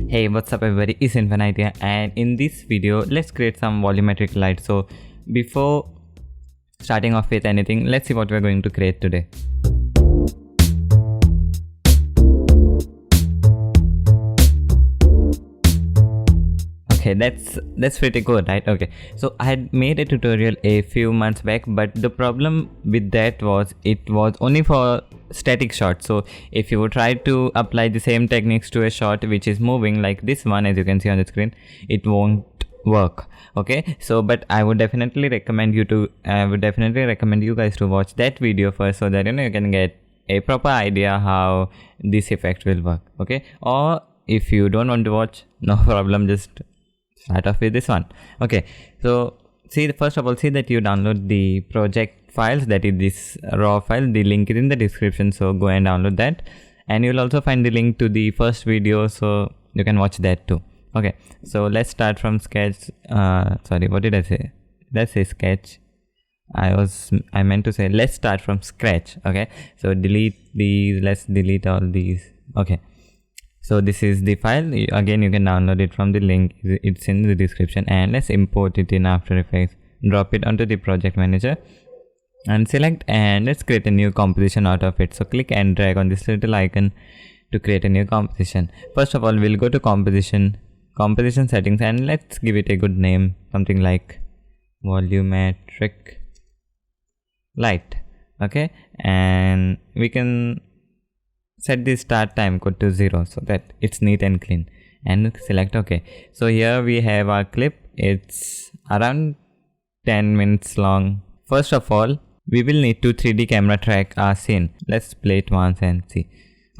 Hey, what's up everybody, it's Infinite here, and in this video let's create some volumetric light. So before starting off with anything, let's see what we're going to create today. Okay, that's pretty good, right? Okay, so I had made a tutorial a few months back, but the problem with that was it was only for static shots. So if you try to apply the same techniques to a shot which is moving like this one, as you can see on the screen, it won't work. Okay, so but I would definitely recommend you guys to watch that video first, so that you can get a proper idea how this effect will work. Okay, or if you don't want to watch, no problem, just start off with this one. Okay, so first of all, see that you download the project files, that is this raw file. The link is in the description, so go and download that, and you'll also find the link to the first video, so you can watch that too. Okay, so let's start from sketch. Sorry, what did I say? Let's say sketch. I meant to say let's start from scratch. Okay, so delete these, let's delete all these. Okay, so this is the file. Again, you can download it from the link, it's in the description, and let's import it in After Effects. Drop it onto the project manager and select, and let's create a new composition out of it. So click and drag on this little icon to create a new composition. First of all, we'll go to composition settings, and let's give it a good name, something like volumetric light. Okay, and we can set the start time code to 0 so that it's neat and clean, and select OK. So here we have our clip. It's around 10 minutes long. First of all, we will need to 3D camera track our scene. Let's play it once and see.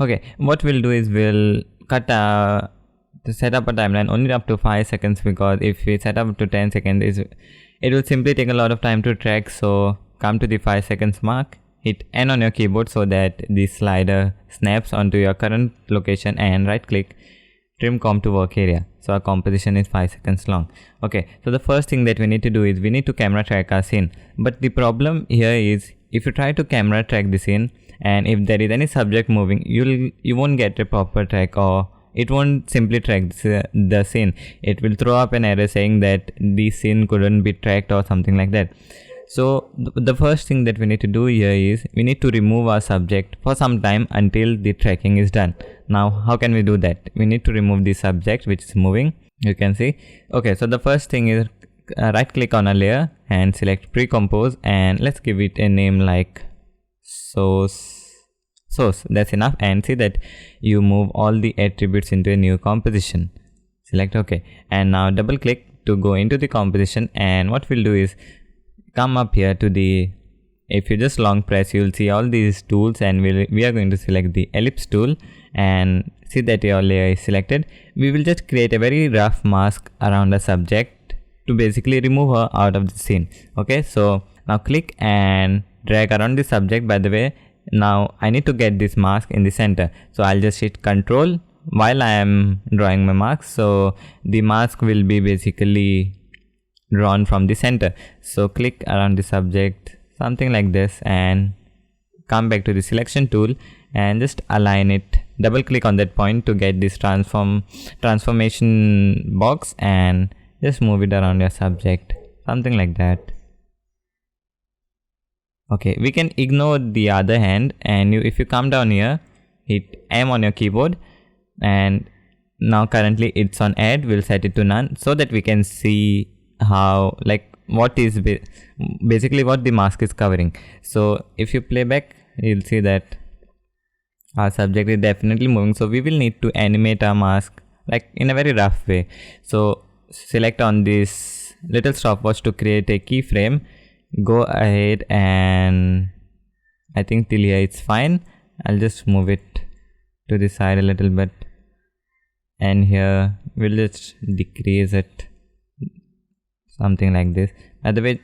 Okay, what we'll do is we'll set up a timeline only up to 5 seconds, because if we set up to 10 seconds, it will simply take a lot of time to track. So come to the 5 seconds mark, hit N on your keyboard so that the slider snaps onto your current location, and right click, trim comp to work area. So our composition is 5 seconds long. Okay, so the first thing that we need to do is we need to camera track our scene. But the problem here is, if you try to camera track the scene, and if there is any subject moving, you won't get a proper track, or it won't simply track the scene. It will throw up an error saying that the scene couldn't be tracked or something like that. So the first thing that we need to do here is we need to remove our subject for some time until the tracking is done. Now how can we do that? We need to remove the subject which is moving, you can see. Okay, so the first thing is right click on a layer and select pre-compose, and let's give it a name like source. That's enough, and see that you move all the attributes into a new composition. Select OK, and now double click to go into the composition, and what we'll do is come up here to the, if you just long press, you'll see all these tools, and we are going to select the ellipse tool, and see that your layer is selected. We will just create a very rough mask around the subject to basically remove her out of the scene. Okay, so now click and drag around the subject. By the way, now I need to get this mask in the center, so I'll just hit Ctrl while I am drawing my mask, so the mask will be basically drawn from the center. So click around the subject, something like this, and come back to the selection tool and just align it. Double click on that point to get this transformation box, and just move it around your subject, something like that. Okay, we can ignore the other hand, and if you come down here, hit M on your keyboard, and now currently it's on add. We'll set it to none so that we can see how, like, what is basically what the mask is covering. So if you play back, you'll see that our subject is definitely moving, so we will need to animate our mask like in a very rough way. So select on this little stopwatch to create a keyframe. Go ahead, and I think till here it's fine. I'll just move it to the side a little bit, and here we'll just decrease it, something like this. By the way,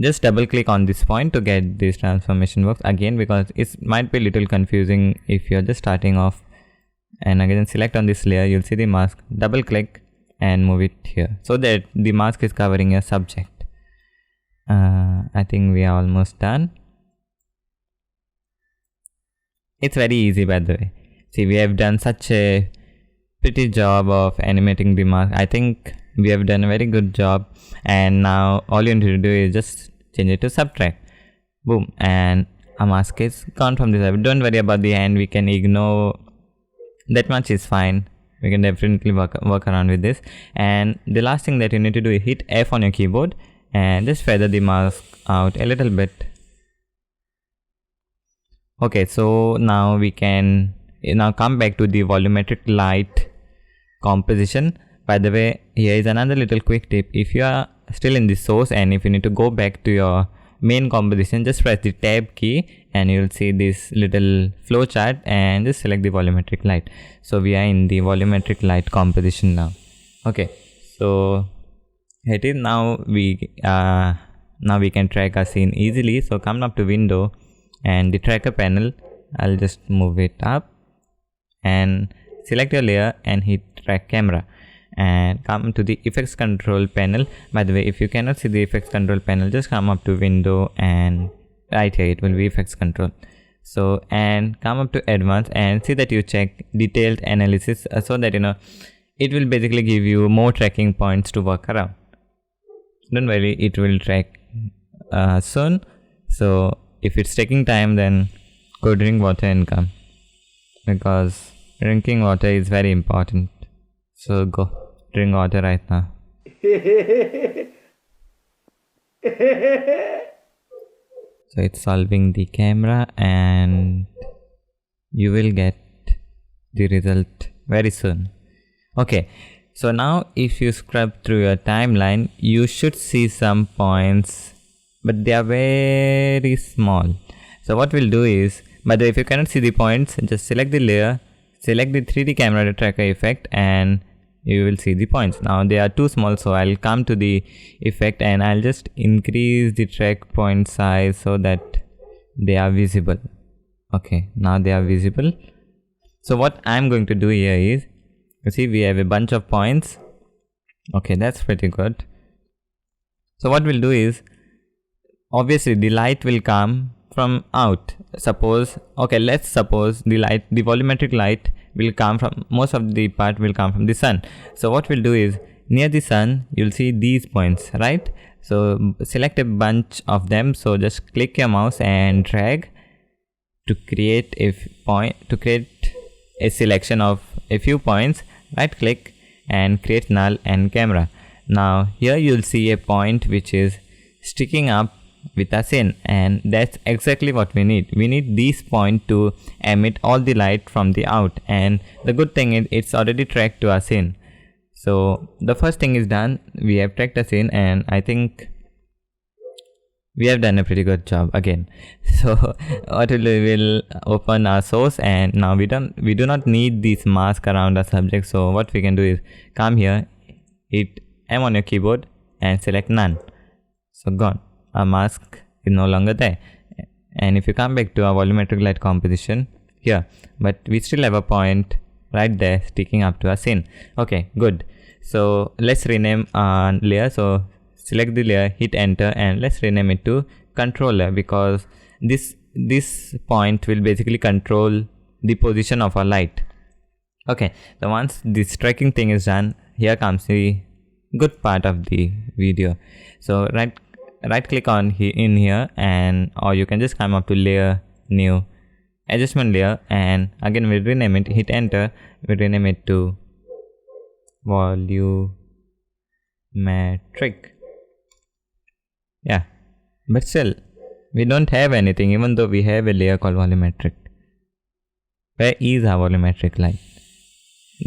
just double click on this point to get this transformation works again, because it might be a little confusing if you're just starting off. And again, select on this layer, you'll see the mask. Double click and move it here so that the mask is covering your subject. I think we are almost done. It's very easy, by the way. See, we have done such a pretty job of animating the mask. I think we have done a very good job, and now all you need to do is just change it to subtract. Boom, and our mask is gone from this side. Don't worry about the hand, we can ignore, that much is fine. We can definitely work around with this. And the last thing that you need to do is hit F on your keyboard and just feather the mask out a little bit. Okay, so now we can come back to the volumetric light composition. By the way, here is another little quick tip. If you are still in the source and if you need to go back to your main composition, just press the tab key and you will see this little flow chart and just select the volumetric light. So we are in the volumetric light composition now. Okay, so it is now we can track our scene easily. So come up to window and the tracker panel, I'll just move it up and select your layer and hit track camera and come to the effects control panel. By the way, if you cannot see the effects control panel, just come up to window and right here it will be effects control. So and come up to advanced and see that you check detailed analysis so that it will basically give you more tracking points to work around. Don't worry, it will track soon. So if it's taking time, then go drink water and come, because drinking water is very important. So go drink water right now. So it's solving the camera and you will get the result very soon. Okay, so now if you scrub through your timeline, you should see some points, but they are very small. So what we'll do is, by the way, if you cannot see the points, just select the layer, select the 3D camera tracker effect and you will see the points. Now they are too small, so I'll come to the effect and I'll just increase the track point size so that they are visible. Okay, now they are visible. So what I'm going to do here is, you see we have a bunch of points. Okay, that's pretty good. So what we'll do is, obviously the light will come from out. Let's suppose the volumetric light will come from, most of the part will come from the sun. So what we'll do is, near the sun you'll see these points, right? So select a bunch of them. So just click your mouse and drag to create a selection of a few points. Right click and create null and camera. Now here you'll see a point which is sticking up with a scene, and that's exactly what we need. We need this point to emit all the light from the out, and the good thing is it's already tracked to our scene. So the first thing is done, we have tracked a scene, and I think we have done a pretty good job again. So what we'll open our source, and now we do not need this mask around our subject. So what we can do is come here, hit M on your keyboard and select none. So gone, our mask is no longer there. And if you come back to our volumetric light composition here, but we still have a point right there sticking up to our scene. Okay, good. So let's rename our layer. So select the layer, hit enter, and let's rename it to controller, because this point will basically control the position of our light. Okay, so once this tracking thing is done, here comes the good part of the video. So right click on in here, and or you can just come up to layer, new, adjustment layer, and again we'll rename it, hit enter, we'll rename it to volumetric. Yeah, but still we don't have anything, even though we have a layer called volumetric. Where is our volumetric light?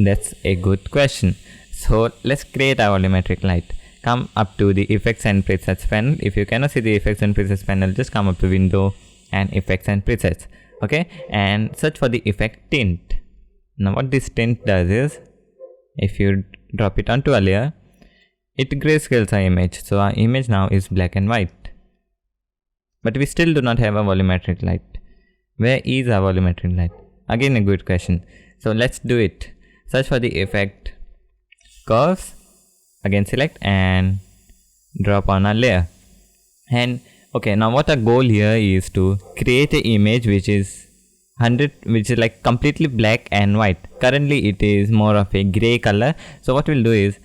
That's a good question. So let's create our volumetric light. Come up to the effects and presets panel. If you cannot see the effects and presets panel, just come up to window and effects and presets. Okay, and search for the effect tint. Now what this tint does is, if you drop it onto a layer, it grayscales our image. So our image now is black and white, but we still do not have a volumetric light. Where is our volumetric light? Again a good question. So let's do it. Search for the effect curves, again select and drop on a layer. And okay, now what our goal here is to create an image which is 100, which is like completely black and white. Currently it is more of a gray color. So what we'll do is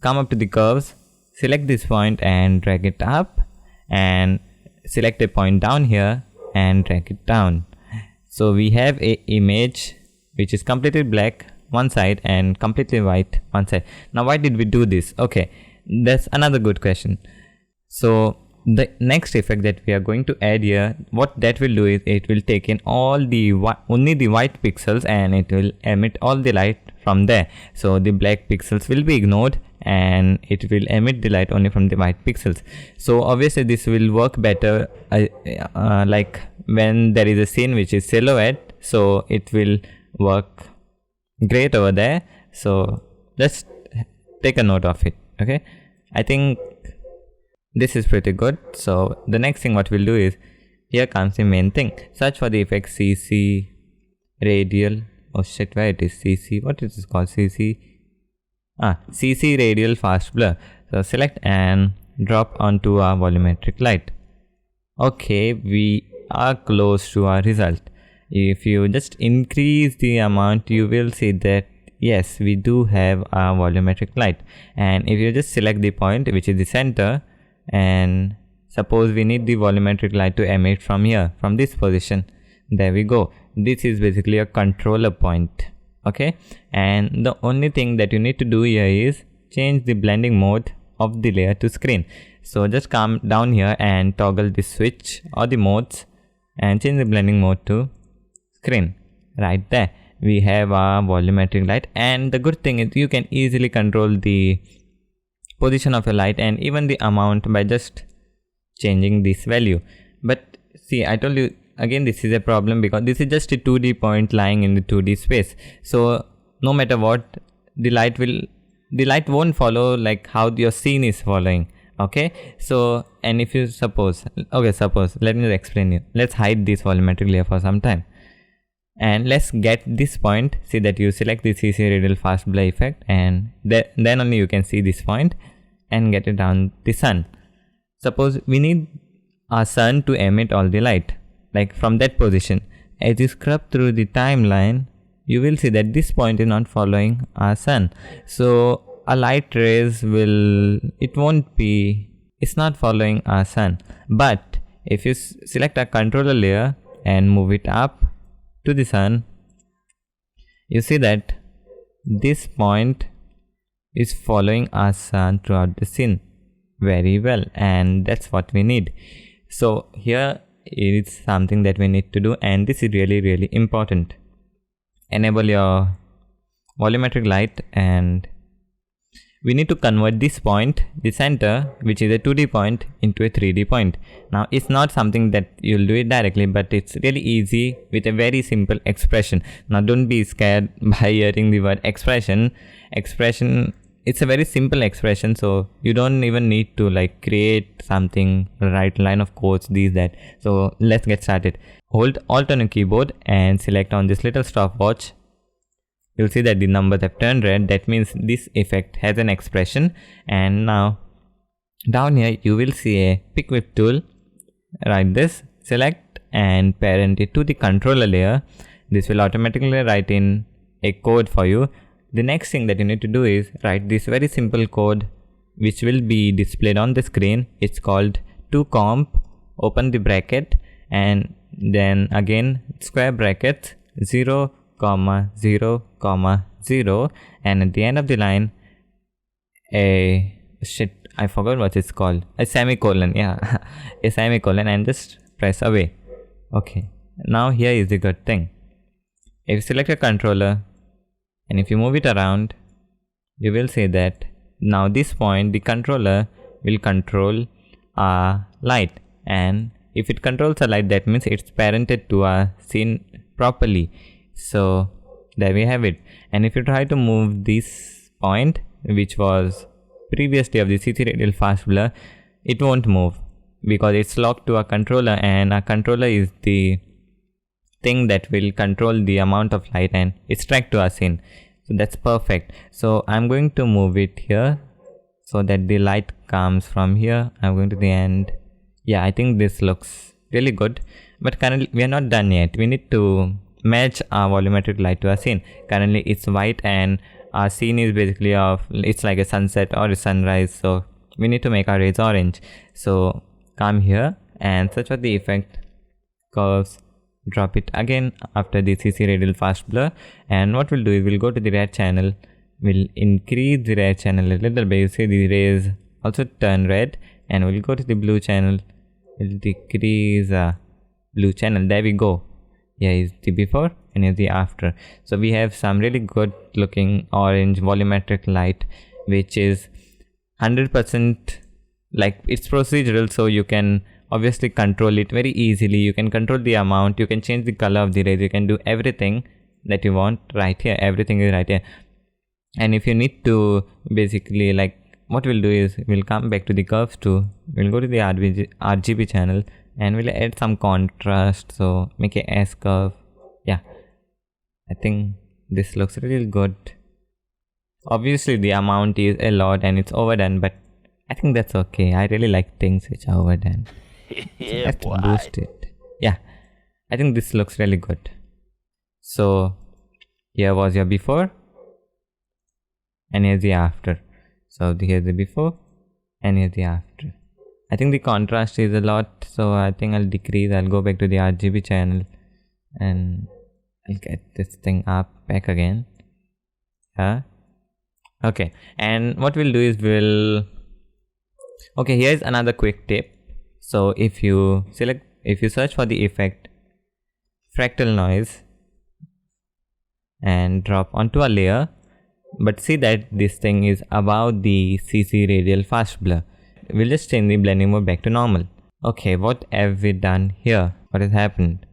come up to the curves, select this point and drag it up, and select a point down here and drag it down. So we have a image which is completely black one side and completely white one side. Now why did we do this? Okay, that's another good question. So the next effect that we are going to add here, what that will do is it will take in all the only the white pixels and it will emit all the light from there. So the black pixels will be ignored and it will emit the light only from the white pixels. So obviously this will work better like when there is a scene which is silhouette, so it will work great over there. So just take a note of it. Okay, I think this is pretty good. So the next thing what we'll do is, here comes the main thing. Search for the effect CC radial. Oh shit, where it is? CC, what is this called? CC radial fast blur. So select and drop onto our volumetric light. Okay, we are close to our result. If you just increase the amount, you will see that yes, we do have a volumetric light. And if you just select the point which is the center, and suppose we need the volumetric light to emit from here, from this position, there we go. This is basically a controller point. Okay, and the only thing that you need to do here is change the blending mode of the layer to screen. So just come down here and toggle the switch or the modes and change the blending mode to screen. Right there we have our volumetric light, and the good thing is you can easily control the position of your light and even the amount by just changing this value. But see, I told you again, this is a problem because this is just a 2D point lying in the 2D space. So no matter what, the light won't follow like how your scene is following. Okay, so and if you suppose let me explain you. Let's hide this volumetric layer for some time, and let's get this point. See that you select the CC radial fast blur effect, and then only you can see this point and get it down the sun. Suppose we need our sun to emit all the light, like from that position. As you scrub through the timeline, you will see that this point is not following our sun. So a light rays it's not following our sun. But if you select a controller layer and move it up to the sun, you see that this point is following our sun throughout the scene very well, and that's what we need. So here is something that we need to do, and this is really important. Enable your volumetric light, and we need to convert this point, the center, which is a 2D point, into a 3D point. Now it's not something that you'll do it directly, but it's really easy with a very simple expression. Now don't be scared by hearing the word expression. It's a very simple expression, so you don't even need to like create something, write line of codes, that. So let's get started. Hold Alt on your keyboard and select on this little stopwatch. You'll see that the numbers have turned red. That means this effect has an expression. And now down here you will see a pick whip tool. Write this, select and parent it to the controller layer. This will automatically write in a code for you. The next thing that you need to do is write this very simple code which will be displayed on the screen. It's called toComp, open the bracket, and then again square brackets 0, 0, 0, and at the end of the line I forgot what it's called, a semicolon. Yeah, a semicolon, and just press away. Okay, now here is the good thing. If you select a controller and if you move it around, you will see that now this point, the controller will control our light, and if it controls a light, that means it's parented to our scene properly. So there we have it. And if you try to move this point, which was previously of the CC radial fast blur, it won't move because it's locked to a controller, and a controller is the thing that will control the amount of light and it's tracked to our scene. So that's perfect. So I'm going to move it here so that the light comes from here. I'm going to the end. Yeah, I think this looks really good, but currently we are not done yet. We need to match our volumetric light to our scene. Currently it's white and our scene is basically it's like a sunset or a sunrise, so we need to make our rays orange. So come here and search for the effect, curves, drop it again after the CC radial fast blur, and what we'll do is we'll go to the red channel, we'll increase the red channel a little bit. You see the rays also turn red, and we'll go to the blue channel, we'll decrease blue channel. There we go. Here is the before and here's the after. So we have some really good looking orange volumetric light, which is 100% like it's procedural, so you can obviously control it very easily. You can control the amount, you can change the color of the rays, you can do everything that you want right here. Everything is right here. And if you need to basically, like, what we'll do is we'll come back to the curves too, we'll go to the RGB channel and we'll add some contrast. So make a S curve. Yeah, I think this looks really good. Obviously the amount is a lot and it's overdone, but I think that's okay. I really like things which are overdone. So let's boost it. Yeah, I think this looks really good. So here was your before and here's the after. So here's the before and here's the after. I think the contrast is a lot, so I think I'll decrease. I'll go back to the RGB channel and I'll get this thing up back again. Okay, and what we'll do is okay, here's another quick tip. So if you search for the effect fractal noise and drop onto a layer, but see that this thing is above the CC radial fast blur. We'll just change the blending mode back to normal. Okay, what have we done here? What has happened?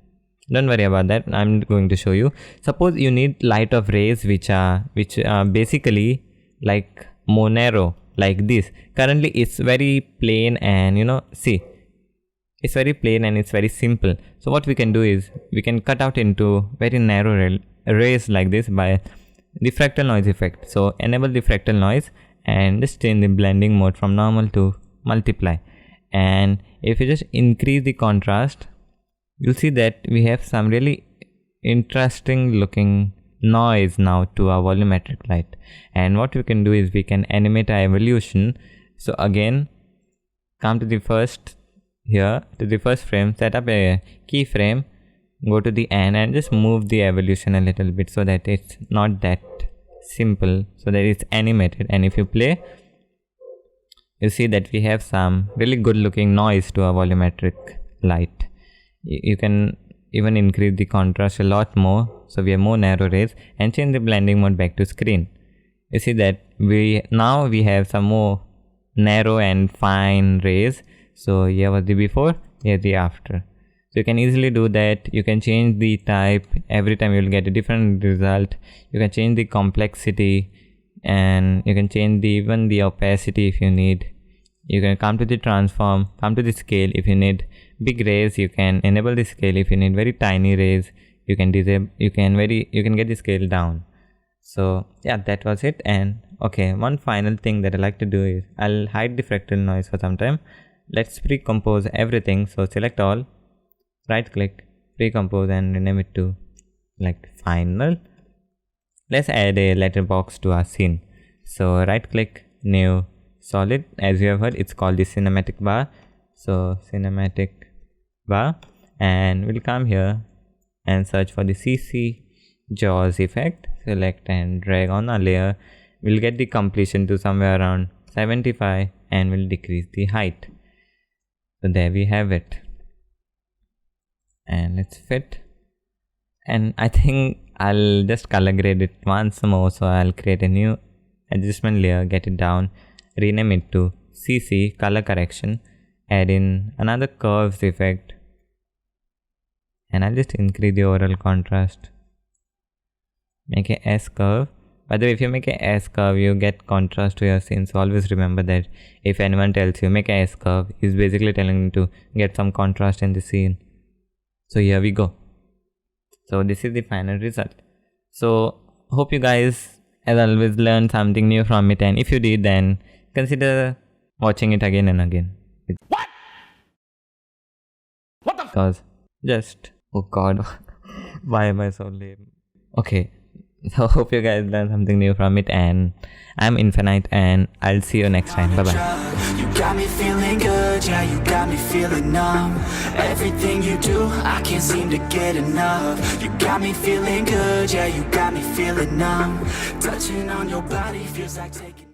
Don't worry about that, I'm going to show you. Suppose you need light of rays which are basically like more narrow, like this. Currently it's very plain and see, it's very plain and it's very simple. So what we can do is we can cut out into very narrow rays like this by the fractal noise effect. So enable the fractal noise and just change the blending mode from normal to multiply, and if you just increase the contrast, you'll see that we have some really interesting looking noise now to our volumetric light. And what we can do is we can animate our evolution. So again, come to the first frame, set up a keyframe, go to the end and just move the evolution a little bit so that it's not that simple, so that it's animated. And if you play, you see that we have some really good looking noise to our volumetric light. You can even increase the contrast a lot more, so we have more narrow rays, and change the blending mode back to screen. You see that we have some more narrow and fine rays. So here was the before, here the after. So you can easily do that. You can change the type. Every time you will get a different result. You can change the complexity, and you can change even the opacity if you need. You can come to the transform, come to the scale. If you need big rays, you can enable the scale. If you need very tiny rays, you can disable. You can get the scale down. So yeah, that was it. And okay, one final thing that I like to do is I'll hide the fractal noise for some time. Let's pre-compose everything. So select all, right click, pre-compose, and rename it to like final. Let's add a letterbox to our scene. So right click, new, solid. As you have heard, it's called the cinematic bar. So cinematic bar, and we'll come here and search for the CC jaws effect. Select and drag on a layer. We'll get the completion to somewhere around 75 and we'll decrease the height. So there we have it. And let's fit. And I think I'll just color grade it once more. So I'll create a new adjustment layer, get it down, rename it to CC color correction, add in another curves effect, and I'll just increase the overall contrast. Make a S curve. By the way, if you make a S curve, you get contrast to your scene. So always remember that if anyone tells you make a S curve, he's basically telling you to get some contrast in the scene. So here we go. So this is the final result. So hope you guys, as always, learned something new from it. And if you did, then consider watching it again and again. What the? Because just, oh god, Why am I so lame? Okay, so hope you guys learned something new from it, and I'm Infinite, and I'll see you next time. Bye bye. You got me feeling good, yeah, you got me feeling numb. Everything you do, I can't seem to get enough. You got me feeling good, yeah, you got me feeling numb. Touching on your body feels like taking